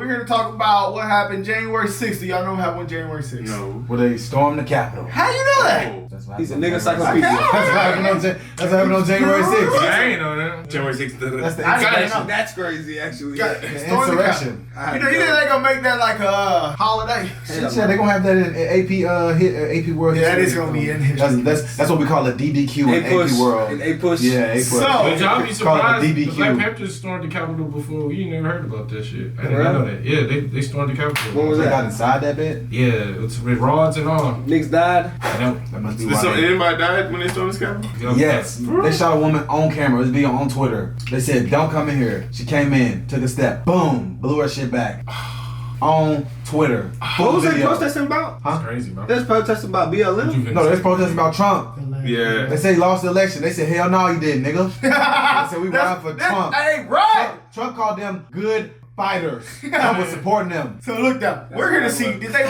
here to talk about what happened January 6th. Do y'all know what happened on January 6th? No. Well, they stormed the Capitol. How you know that? He's a nigga encyclopedia. That's what happened on January 6th. I ain't know that. January 6th. That's the insurrection. That's crazy, actually. Yeah. insurrection. You think they gonna make that like a holiday? Shit, they gonna have that in AP World History. Yeah, that is gonna be in history. That's what we call a DDQ in AP World. A push. Yeah, A push. So, But y'all be surprised. The DDQ. Black Panthers stormed the Capitol before. You never heard about that shit. I didn't know that. Yeah, they stormed the Capitol. What was They that? got inside that bit? Yeah, it's with rods and all. Niggas died. That must be Did why. anybody died when they stormed this Capitol? Yes. They shot a woman on camera. It was video on Twitter. They said, don't come in here. She came in, took a step, boom, blew her shit back. On Twitter. What was they protesting about? That's crazy, bro. They're protesting about BLM? No, they're protesting about Trump. Yeah. They say he lost the election. They said, hell no, he didn't, nigga. They said we riding for Trump. Hey, right. Trump called them good fighters. Trump was supporting them. So look down. We're gonna see. Did they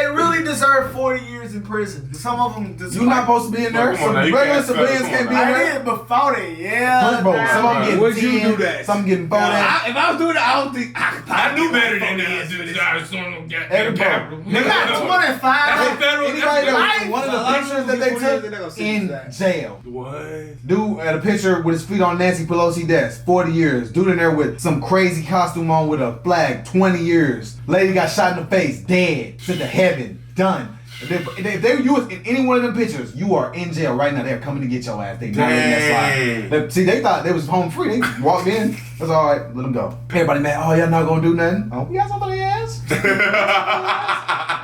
really deserve 40 years in prison? Some of them deserve. You're not supposed to be in there. Some regular civilians can't be in I there. did before that, yeah. Bro, some of them getting Would you 10, do that? some getting 4 days. If I was doing it, I don't think I knew better than that. Every Capitol. They got 25. That's a federal. Anybody That's that, one of the pictures that they took in jail. What? Dude had a picture with his feet on Nancy Pelosi's desk, 40 years. Dude in there with some crazy costume on with a flag, 20 years. Lady got shot in the face, dead, sent to heaven, done. If you was in any one of them pictures, you are in jail right now. They're coming to get your ass. They not letting that slide. See, they thought they was home free. They walked in. That's all right. Let them go. Everybody mad. Oh, y'all not gonna do nothing? Oh, we got somebody ass.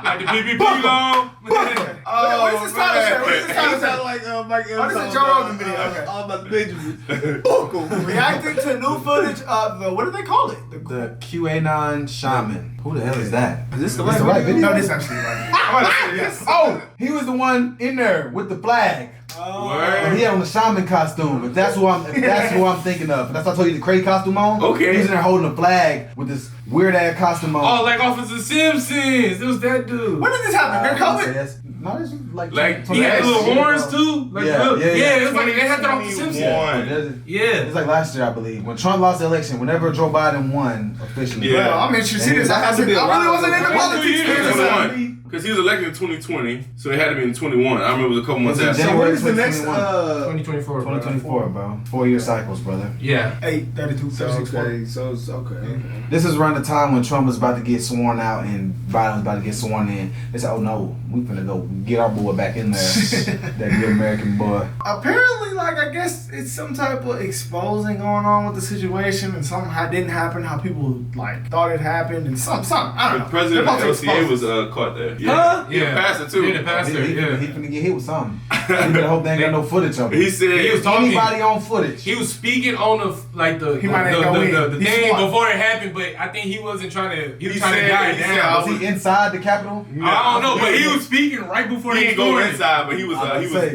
Like the PPP loan. What's this title say? What's this title say? like Mike Oh, this is a Joe Rogan video. Okay. All about the Benjamin. Reacting to new footage of the, what do they call it? The QAnon Shaman. Who the hell is that? Is this the This the right video? No, this actually the right video. Yes. Oh, he was the one in there with the flag. And he had on the shaman costume. If that's who I'm thinking of. And that's why I told you the crazy costume on. Okay. He was in there holding a flag with this weird ass costume on. Oh, like Officer Simpsons. It was that dude. When did this happen? They're COVID? No, this is like He had little horns too. Like, Yeah. it was like they had that off the Simpsons. Yeah. It's like last year, I believe. When Trump lost the election, whenever Joe Biden won officially. Yeah. Well, I'm interested in this. I really wasn't into politics. Because he was elected in 2020, so it had to be in 21. I remember it was a couple months after. January When is the next 2024. 2024, bro. 4-year cycles, brother. Yeah. 8, 32, 36, Okay, so it's okay. This is around the time when Trump was about to get sworn out and Biden was about to get sworn in. They said, oh no, we finna go get our boy back in there. That good American boy. Apparently, like, I guess it's some type of exposing going on with the situation, and something didn't happen how people, like, thought it happened, and something, I don't know. The president of the LCA was caught there. Yeah. Huh? The pastor too. Yeah, the pastor. He finna get hit with something. He better hope they ain't got no footage of it. He said he was talking. Anybody on footage. He was speaking on the thing before it happened, but I think he wasn't trying to. He was trying to guide down. Was he inside the Capitol? I don't know, but he was speaking right before he didn't go inside, but he was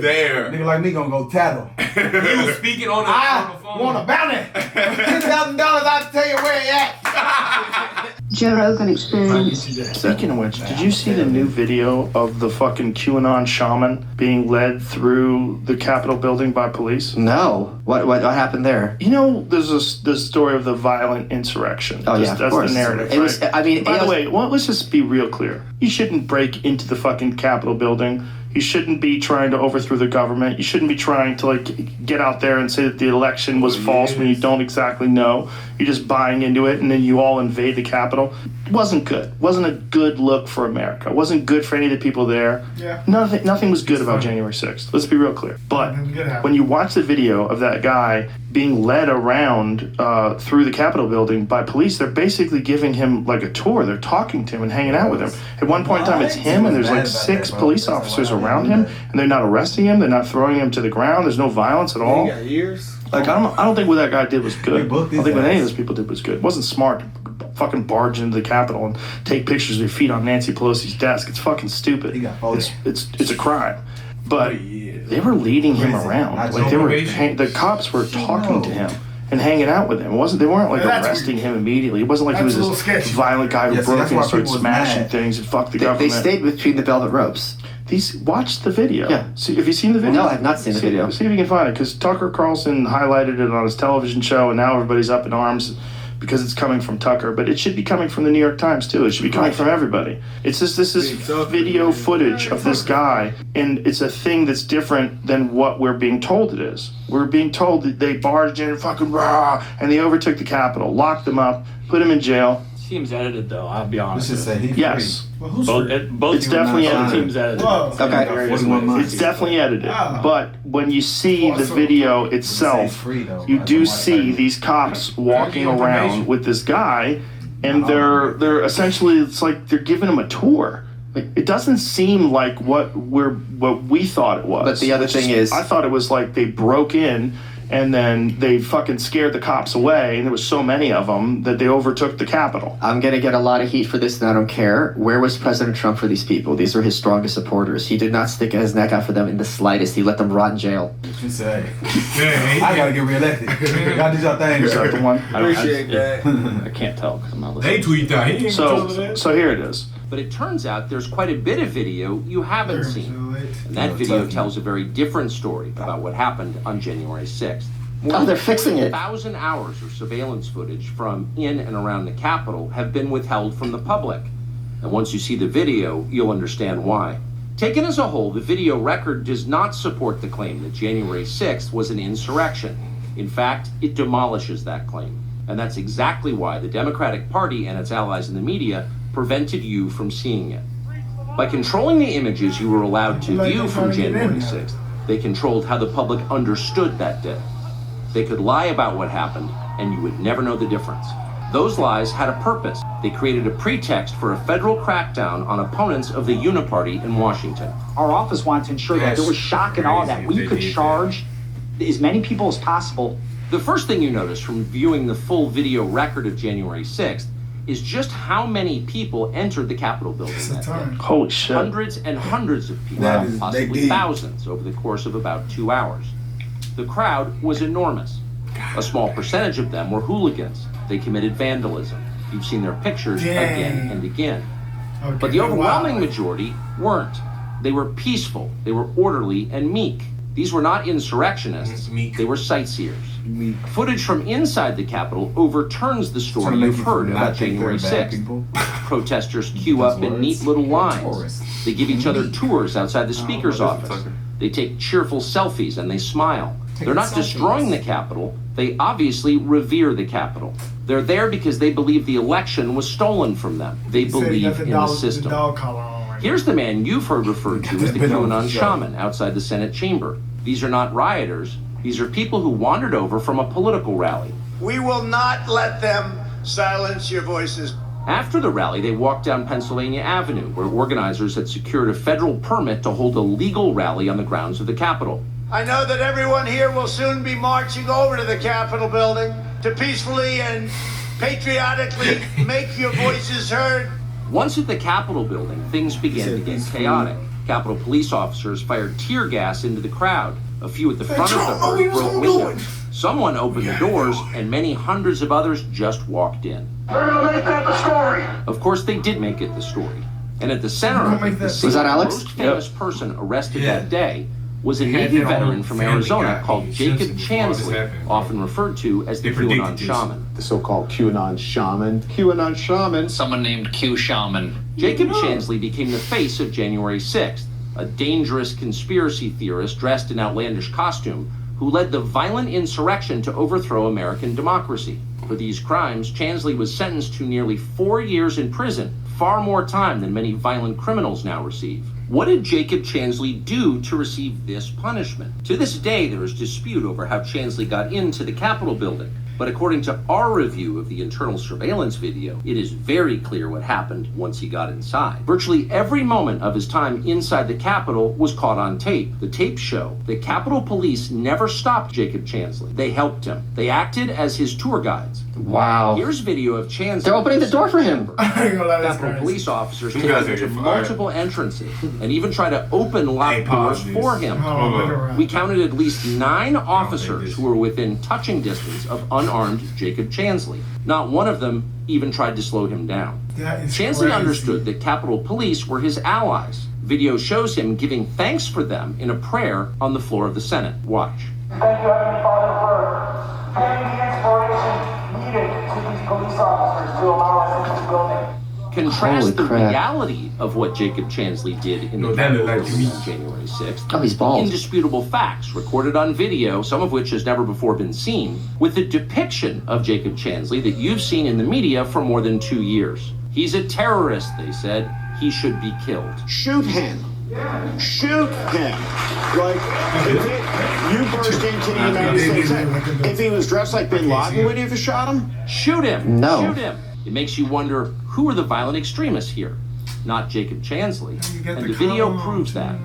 there. Nigga like me gonna go tattle. He was speaking on the phone. I want a bounty. $10,000. I'll tell you where he at. Joe Rogan Experience. Speaking of which, did you see the new video of the fucking QAnon shaman being led through the Capitol building by police? No. What happened there? You know, there's this story of the violent insurrection. Oh, yeah, That's course. the narrative, It was, right? I mean, By the way, let's just be real clear. You shouldn't break into the fucking Capitol building. You shouldn't be trying to overthrow the government. You shouldn't be trying to get out there and say that the election was false when you don't exactly know. You're just buying into it, and then you all invade the Capitol. It wasn't good. Wasn't a good look for America. Wasn't good for any of the people there. Yeah. Nothing was good about January 6th. Let's be real clear. But when you watch the video of that guy being led around through the Capitol building by police, they're basically giving him like a tour. They're talking to him and hanging out with him. At one point in time, it's him, and there's like 6 police officers around him, and they're not arresting him. They're not throwing him to the ground. There's no violence at all. He got years. Like, I don't think what that guy did was good. I don't think what any of those people did was good. It wasn't smart to fucking barge into the Capitol and take pictures of your feet on Nancy Pelosi's desk. It's fucking stupid. It's a crime. But they were leading him around. Like the cops were talking to him and hanging out with him. They weren't like arresting him immediately. It wasn't like he was this violent guy who broke in and started smashing things and fucked the government. They stayed between the velvet ropes. Watch the video. Yeah. See, have you seen the video? No, I have not seen the video. See if you can find it, because Tucker Carlson highlighted it on his television show, and now everybody's up in arms because it's coming from Tucker, but it should be coming from the New York Times too. It should be coming from everybody. It's just this is video footage of this guy, and it's a thing that's different than what we're being told it is. We're being told that they barged in and fucking rah, and they overtook the Capitol, locked them up, put them in jail. Seems edited though, I'll be honest. Let's just say yes. Well, who's Both it's definitely edited. teams edited. Whoa. Okay. It's definitely edited, Wow. but when you see the video itself, you do see these cops walking around with this guy, and they're essentially, it's like they're giving him a tour. Like, it doesn't seem like what we thought it was. But the other thing is, I thought it was like they broke in and then they fucking scared the cops away, and there was so many of them that they overtook the Capitol. I'm going to get a lot of heat for this, and I don't care. Where was President Trump for these people? These were his strongest supporters. He did not stick his neck out for them in the slightest. He let them rot in jail. You say, I gotta get reelected. Y'all did your thing. Is that the one? Appreciate that. I can't tell because I'm not listening. They tweet that. He ain't control of that. So here it is. But it turns out there's quite a bit of video you haven't seen. And that video tells a very different story about what happened on January 6th. Oh, they're fixing it. 1,000 hours of surveillance footage from in and around the Capitol have been withheld from the public. And once you see the video, you'll understand why. Taken as a whole, the video record does not support the claim that January 6th was an insurrection. In fact, it demolishes that claim. And that's exactly why the Democratic Party and its allies in the media prevented you from seeing it. By controlling the images you were allowed to view from January 6th, they controlled how the public understood that day. They could lie about what happened, and you would never know the difference. Those lies had a purpose. They created a pretext for a federal crackdown on opponents of the Uniparty in Washington. Our office wanted to ensure that there was shock and awe, that we could charge as many people as possible. The first thing you notice from viewing the full video record of January 6th is just how many people entered the Capitol building that day. Holy shit. Hundreds and hundreds of people, possibly thousands, over the course of about 2 hours. The crowd was enormous. A small percentage of them were hooligans. They committed vandalism. You've seen their pictures again and again. Okay, but the overwhelming majority weren't. They were peaceful, they were orderly and meek. These were not insurrectionists, they were sightseers. Footage from inside the Capitol overturns the story you've heard about January 6th. Protesters queue up in neat little lines. They give each other tours outside the speaker's office. They take cheerful selfies and they smile. They're not destroying the Capitol. They obviously revere the Capitol. They're there because they believe the election was stolen from them. They believe in the system. Here's the man you've heard referred to as the QAnon Shaman outside the Senate chamber. These are not rioters. These are people who wandered over from a political rally. We will not let them silence your voices. After the rally, they walked down Pennsylvania Avenue, where organizers had secured a federal permit to hold a legal rally on the grounds of the Capitol. I know that everyone here will soon be marching over to the Capitol building to peacefully and patriotically make your voices heard. Once at the Capitol building, things began to get chaotic. Capitol police officers fired tear gas into the crowd. A few at the front of the herd broke windows. Someone opened the doors, and many hundreds of others just walked in. We're gonna make that the story. Of course, they did make it the story. And at the center of it, the Was that Alex? most famous person arrested that day was a Navy veteran from Arizona called Jacob Chansley, often referred to as the QAnon Shaman. The so-called QAnon Shaman. QAnon Shaman. Someone named Q Shaman. Jacob Chansley became the face of January 6th, a dangerous conspiracy theorist dressed in outlandish costume who led the violent insurrection to overthrow American democracy. For these crimes, Chansley was sentenced to nearly 4 years in prison, far more time than many violent criminals now receive. What did Jacob Chansley do to receive this punishment? To this day, there is dispute over how Chansley got into the Capitol building. But according to our review of the internal surveillance video, it is very clear what happened once he got inside. Virtually every moment of his time inside the Capitol was caught on tape. The tapes show that Capitol Police never stopped Jacob Chansley. They helped him. They acted as his tour guides. Wow. Here's video of Chansley. They're opening the door for him. Capitol police officers take him to multiple entrances and even try to open locked doors for him. We counted at least 9 officers who were within touching distance of unarmed Jacob Chansley. Not one of them even tried to slow him down. Chansley understood that Capitol Police were his allies. Video shows him giving thanks for them in a prayer on the floor of the Senate. Watch. Thank you, Heavenly Father, for giving the inspiration needed to these officers to allow us into the building. Contrast the reality of what Jacob Chansley did in the Capitol building on January 6th. Oh, he's bald. Indisputable facts recorded on video, some of which has never before been seen, with the depiction of Jacob Chansley that you've seen in the media for more than 2 years. He's a terrorist, they said. He should be killed. Shoot him. Shoot him. Like, you burst into the United States. If he was dressed like Bin Laden, would you have shot him? Shoot him. No. Shoot him. It makes you wonder, who are the violent extremists here? Not Jacob Chansley. And the video proves that.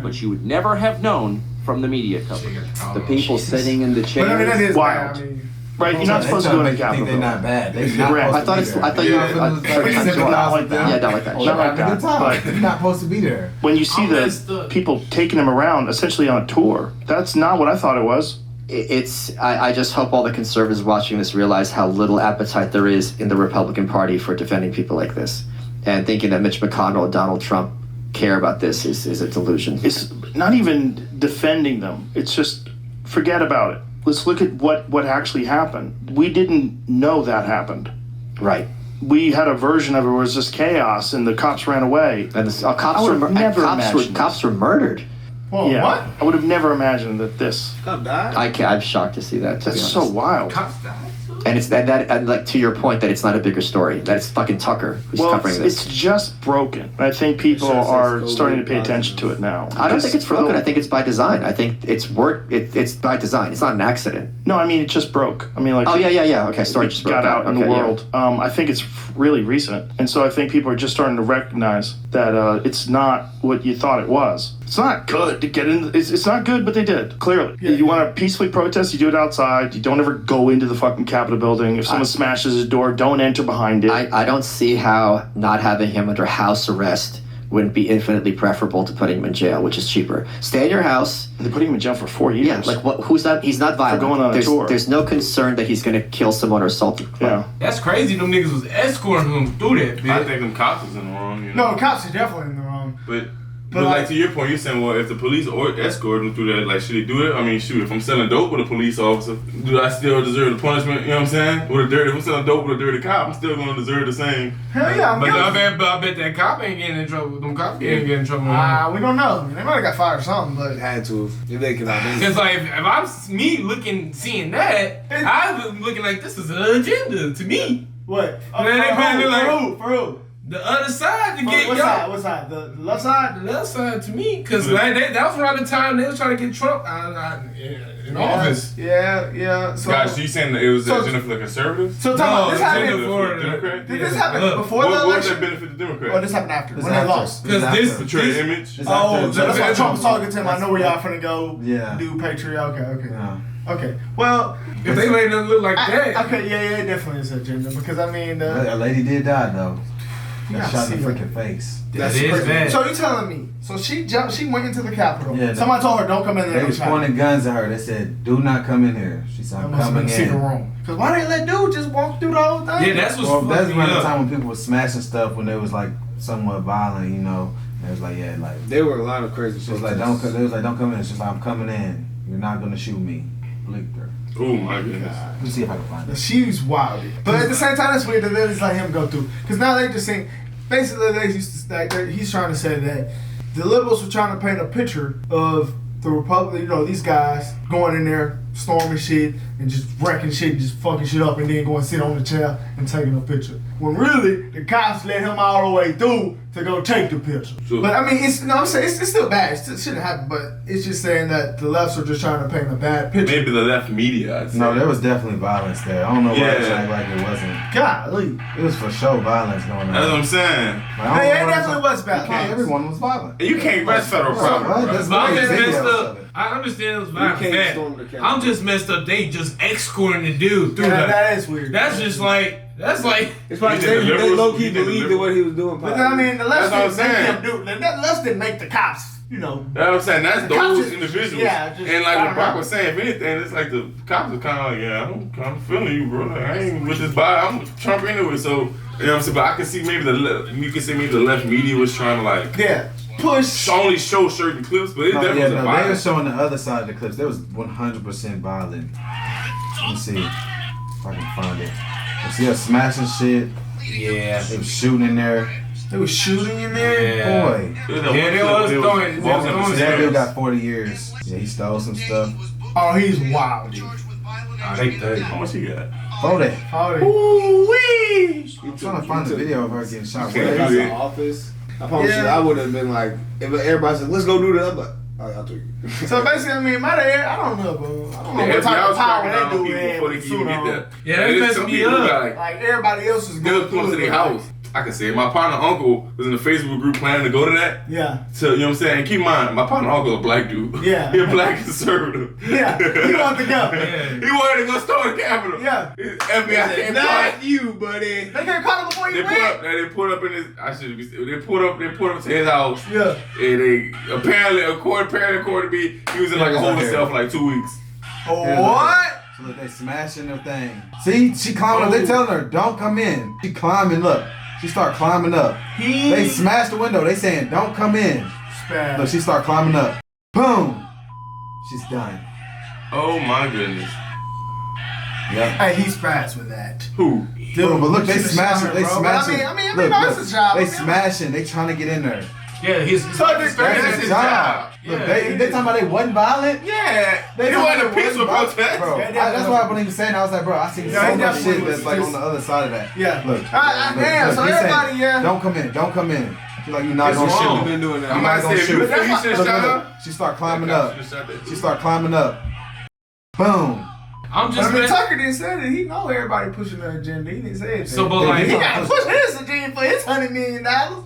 But you would never have known from the media coverage. The people sitting in the chairs. But I mean, that is wild. Bad. Right, you're not supposed to go to the Capitol. They're not bad. They're I thought you were not like that. Yeah, not like that. Not like that. But you're not supposed to be there. When you see the people taking him around, essentially on a tour, that's not what I thought it was. I just hope all the conservatives watching this realize how little appetite there is in the Republican Party for defending people like this. And thinking that Mitch McConnell and Donald Trump care about this is a delusion. It's not even defending them. It's just, forget about it. Let's look at what actually happened. We didn't know that happened. Right. We had a version of it where it was just chaos and the cops ran away. And cops were murdered. Whoa, yeah, what? I would have never imagined that this. Cop died? I'm shocked to see that. That's so wild. Cops died. And it's and like to your point that it's not a bigger story. That it's fucking Tucker who's covering this. It's just broken. I think people are starting to pay attention to it now. I don't think it's broken. I think it's by design. I think it's it's by design. It's not an accident. No, I mean it just broke. I mean like. Oh yeah. Okay, story just broke got out in the world. Yeah. I think it's really recent, and so I think people are just starting to recognize that it's not what you thought it was. It's not good to get in. It's not good, but they did clearly. Yeah, you want to peacefully protest, you do it outside. You don't ever go into the fucking Capitol building. If someone smashes his door, don't enter behind it. I don't see how not having him under house arrest wouldn't be infinitely preferable to putting him in jail, which is cheaper. Stay in your house. They're putting him in jail for 4 years. Yeah, like what? Who's not? He's not violent. For going on a tour. There's no concern that he's going to kill someone or assault them. Yeah, that's crazy. Them niggas was escorting him through that. Bitch. I think them cops was in the wrong. You know? No, cops are definitely in the wrong. But like to your point, you're saying, well, if the police escort them through that, like, should they do it? I mean, shoot, if I'm selling dope with a police officer, do I still deserve the punishment? You know what I'm saying? If I'm selling dope with a dirty cop, I'm still going to deserve the same. Hell yeah, but I bet that cop ain't getting in trouble. Them cops ain't getting in trouble. We don't know. They might have got fired or something, but had to if they could have. Because like if I'm seeing that, I'm looking like this is an agenda to me. What? For who? The other side to get y'all. What side? The left side? The left side to me, because like, that was around the time they was trying to get Trump in office. Yeah. So, guys, you saying that it was agenda for the conservatives? So talk about this happened for the Democrats? Did this happen before the election? What does that benefit the Democrats? Or this happened after when they lost? Because this portray image. Oh, that's why Trump was talking to him. I know where y'all finna go. Yeah. Do Patriot. Okay. Okay. Well, if they made it look like that. Okay. Yeah. It definitely is agenda because I mean, a lady did die though. You got shot in the freaking face. That's crazy. Bad. So you telling me? So she jumped. She went into the Capitol. Yeah, somebody told her, "Don't come in there." They was pointing guns at her. They said, "Do not come in here." She said, "I'm coming in." Secret room. Because why they let dude just walk through the whole thing? Yeah, that's what's that's around the time when people were smashing stuff when they was like somewhat violent, you know. And it was like, yeah, like there were a lot of crazy. It was like, don't come in. It's just like, I'm coming in. You're not gonna shoot me. Blinked her. Oh my goodness. Let me see if I can find it. She's wild. But at the same time, that's weird that they just let him go through. Because now they just saying, basically, he's trying to say that the liberals were trying to paint a picture of the Republic, you know, these guys going in there, storming shit, and just wrecking shit, and just fucking shit up, and then going to sit on the chair and taking a picture. When really, the cops let him all the way through to go take the picture. Sure. But I mean, I'm saying it's still bad. It shouldn't happen, but it's just saying that the lefts are just trying to paint a bad picture. Maybe the left media, I'd say. No, there was definitely violence there. I don't know why it's like it wasn't. Golly. It was for sure violence going on. That's what I'm saying. Like, it definitely was bad. Everyone was violent. You can't rest federal property. That's I'm just messed up. I understand it was violent. I'm just messed up. They just escorting the dude through that is weird. That's just like. That's like it's probably they low key believed in what he was doing. But I mean, the left didn't make the cops, you know. That's what I'm saying. That's those individuals. Yeah, and like what Brock was saying, if anything, it's like the cops are kind of like, yeah, I'm kind of feeling you, bro. Like, I ain't with this body. I'm Trump anyway, so you know what I'm saying. But I can see maybe the left media was trying to like push only show certain clips, but it definitely was they were showing the other side of the clips. There was 100% violent. Let me see if I can find it. Yeah, smashing shit. Yeah. They was shooting in there. They was shooting in there? Yeah. Boy. Yeah, they was throwing. That dude got 40 years. Yeah, he stole some stuff. Oh, he's wild, dude. Oh, they 30. How much he got? 40. 40. Ooh-wee! I'm trying to find the video of her getting shot. If I was in the office, I promise you, I would have been like, if everybody said, let's go do that, I'm like, I'll take it. So basically, I mean, my dad, I don't know, bro. I don't know what type of power that dude had before they can even get there. Yeah, that messed me up. Like everybody else is going to their house. I can say it. My partner uncle was in the Facebook group planning to go to that. Yeah. So, you know what I'm saying? And keep in mind, my partner uncle is a black dude. Yeah. He's a black conservative. Yeah. He wanted to go. Yeah. He wanted to go storm the Capitol. Yeah. FBI can't Not you, buddy. They can't call him before you went. They pulled up in his. I should be. They pulled up to his house. Yeah. And they apparently, according to me, he was in like a holding cell for like 2 weeks. What? So look, they smashing their thing. See, she climbing up. They telling her, don't come in. She climbing, look. She start climbing up. They smashed the window. They saying, don't come in. Spaz. Look, she start climbing up. Boom. She's done. Oh my goodness. Yeah. Hey, he's fast with that. Who? Dude, but look, they smashing. They smashing. I mean, that's his job. They smashing. They trying to get in there. Yeah, he's that's his job. Look, they talking about they wasn't violent. Yeah, They wasn't a peaceful protest. Bro, that's why I wasn't even saying. I was like, bro, I seen so much shit that's like on the other side of that. Yeah. Look, damn. So everybody, don't come in. Don't come in. She's like, you're not gonna shoot. Been doing that. I'm not gonna shoot. Look. She start climbing up. She start climbing up. Boom. I'm just. I mean, Tucker didn't say that. He know everybody pushing their agenda. He didn't say it. So, but like, he gotta push his agenda for his $100 million.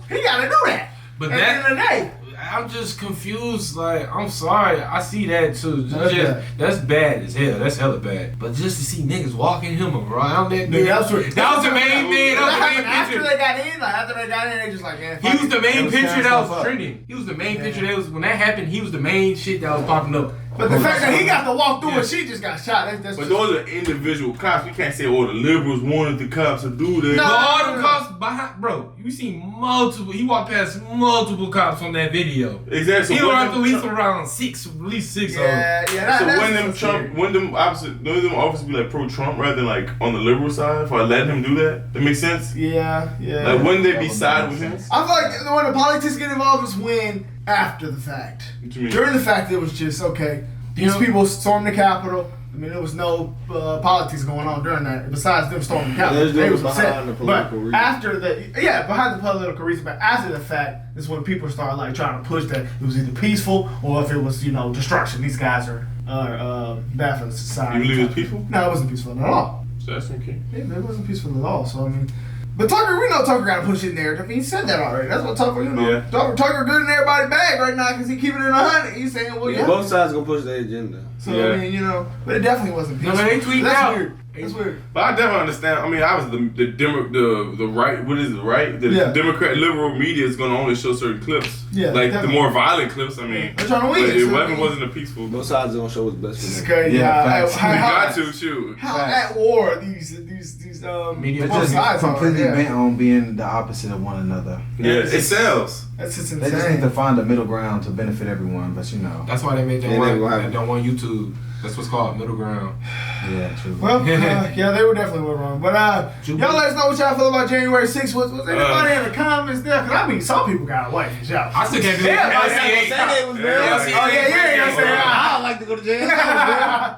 He gotta do that. But at the end of the day. I'm just confused. Like, I'm sorry. I see that too. That's bad as hell. That's hella bad. But just to see niggas walking him around that dude, that was the main thing. That was the main after they got in, after they got in, they just like, man. He was the main picture that was trending. He was the main picture that was when that happened. He was the main shit that was popping up. But the fact that he got to walk through and she just got shot, that's but those are individual cops. We can't say, oh, the liberals wanted the cops to do that. No, all the cops behind, bro. You see multiple. He walked past multiple cops on that video. Exactly. He walked at least around at least six. Yeah. So when them officers be like pro-Trump rather than like on the liberal side for letting him do that, that makes sense. Yeah. Like wouldn't they be side with him? I feel like when the politics get involved is when after the fact. What you mean? During the fact, it was just okay. These people stormed the Capitol. I mean, there was no politics going on during that. Besides them storming the Capitol, they was upset. But after behind the political reason. But after the fact, is when people start like trying to push that it was either peaceful or if it was destruction. These guys are bad for the society. You believe it was peaceful? No, it wasn't peaceful at all. So that's okay. Yeah, it wasn't peaceful at all. So I mean. But Tucker, we know Tucker got to push it in there. I mean, he said that already. That's what Tucker, Yeah. Tucker good in everybody's bag right now because he keeping it 100. He's saying, well, yeah. Both sides gonna push their agenda. So, I mean, but it definitely wasn't peaceful. No, man, they tweeted That's out. weird. That's weird. But I definitely understand. I mean, obviously the right. What is it? Right? The Democrat liberal media is going to only show certain clips. Yeah, like definitely. the more violent clips. I mean, they're trying to win. It wasn't a peaceful. Both sides are gonna show what's best for them. It's crazy. How at war these media both sides completely bent on being the opposite of one another. Yeah, it sells. That's just insane. They just need to find a middle ground to benefit everyone. But that's why they made that one. They don't want YouTube. That's what's called middle ground. Yeah, true. Well, yeah, they were definitely wrong. But y'all let us know what y'all feel about January 6th. Was anybody in the comments there? Because I mean, some people got away from y'all. I still can't believe I like to go to jail.